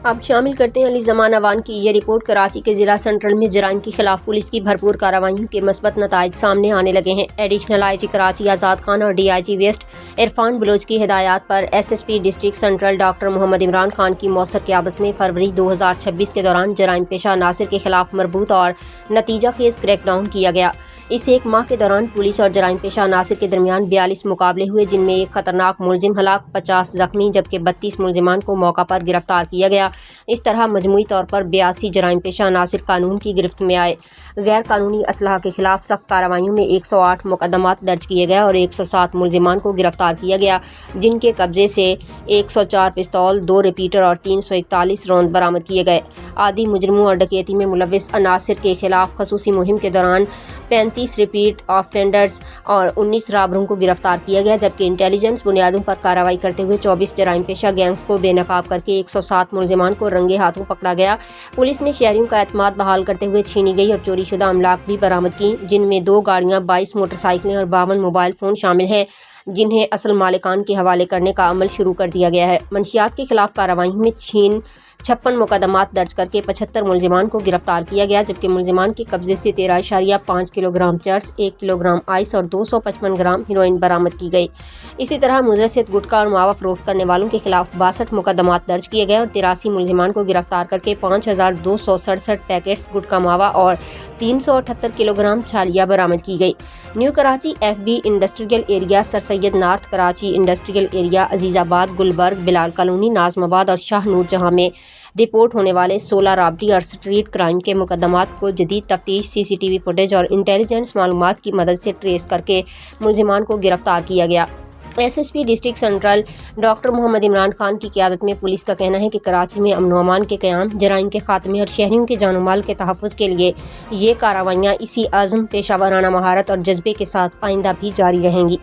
اب شامل کرتے ہیں علی زمان اوان کی یہ رپورٹ۔ کراچی کے ضلع سینٹرل میں جرائم کے خلاف پولیس کی بھرپور کارروائیوں کے مثبت نتائج سامنے آنے لگے ہیں۔ Additional I G Karachi Azad Khan اور D I G west Irfan Baloch کی ہدایات پر S S P district central doctor Muhammad Imran Khan کی مؤثر قیادت میں فروری 2026 کے دوران جرائم پیشہ عناصر کے خلاف مربوط اور نتیجہ خیز کریک ڈاؤن کیا گیا۔ اس ایک ماہ کے دوران پولیس اور جرائم پیشہ عناصر کے درمیان 42 مقابلے ہوئے، جن میں ایک خطرناک ملزم ہلاک، 50 زخمی جبکہ 32 ملزمان کو موقع پر گرفتار کیا گیا۔ اس طرح مجموعی طور پر 82 جرائم پیشہ عناصر قانون کی گرفت میں آئے۔ غیر قانونی اسلحہ کے خلاف سخت کارروائیوں میں 108 مقدمات درج کیے گئے اور 107 ملزمان کو گرفتار کیا گیا، جن کے قبضے سے 104 پستول، 2 ریپیٹر اور 341 روند برآمد کیے گئے۔ عادی مجرموں اور ڈکیتی میں ملوث عناصر کے خلاف خصوصی مہم کے دوران 35 ریپیٹ آفینڈرز اور 19 رابروں کو گرفتار کیا گیا، جبکہ انٹیلیجنس بنیادوں پر کارروائی کرتے ہوئے 24 جرائم پیشہ گینگز کو بے نقاب کر کے 107 ملزمان کو رنگے ہاتھوں پکڑا گیا۔ پولیس نے شہریوں کا اعتماد بحال کرتے ہوئے چھینی گئی اور چوری شدہ املاک بھی برآمد کی، جن میں 2 گاڑیاں، 22 موٹر سائیکلیں اور 52 موبائل فون شامل ہیں، جنہیں اصل مالکان کے حوالے کرنے کا عمل شروع کر دیا گیا ہے۔ منشیات کے خلاف کارروائیوں میں 56 مقدمات درج کر کے 75 ملزمان کو گرفتار کیا گیا، جبکہ ملزمان کے قبضے سے 13.5 کلو گرام چرس، 1 کلو گرام آئس اور 255 گرام ہیروئن برآمد کی گئی۔ اسی طرح مضرست گٹکا اور ماوا فروخت کرنے والوں کے خلاف 62 مقدمات درج کیے گئے اور 83 ملزمان کو گرفتار کر کے 5267 پیکٹس گٹکا ماوا اور 378 کلو گرام چھالیاں برآمد کی گئی۔ New Karachi F B industrial area, sir Syed north Karachi industrial area, Azizabad, Gulberg, بلال کالونی، نازم آباد اور شاہ نور جہاں میں رپورٹ ہونے والے 16 رابری اور سٹریٹ کرائم کے مقدمات کو جدید تفتیش، سی سی ٹی وی فوٹیج اور انٹیلیجنس معلومات کی مدد سے ٹریس کر کے ملزمان کو گرفتار کیا گیا۔ S S P district central doctor Muhammad Imran Khan کی قیادت میں پولیس کا کہنا ہے کہ کراچی میں امن و امان کے قیام، جرائم کے خاتمے اور شہریوں کے جان و مال کے تحفظ کے لیے یہ کارروائیاں اسی عزم، پیشہ ورانہ مہارت اور جذبے کے ساتھ آئندہ بھی جاری رہیں گی۔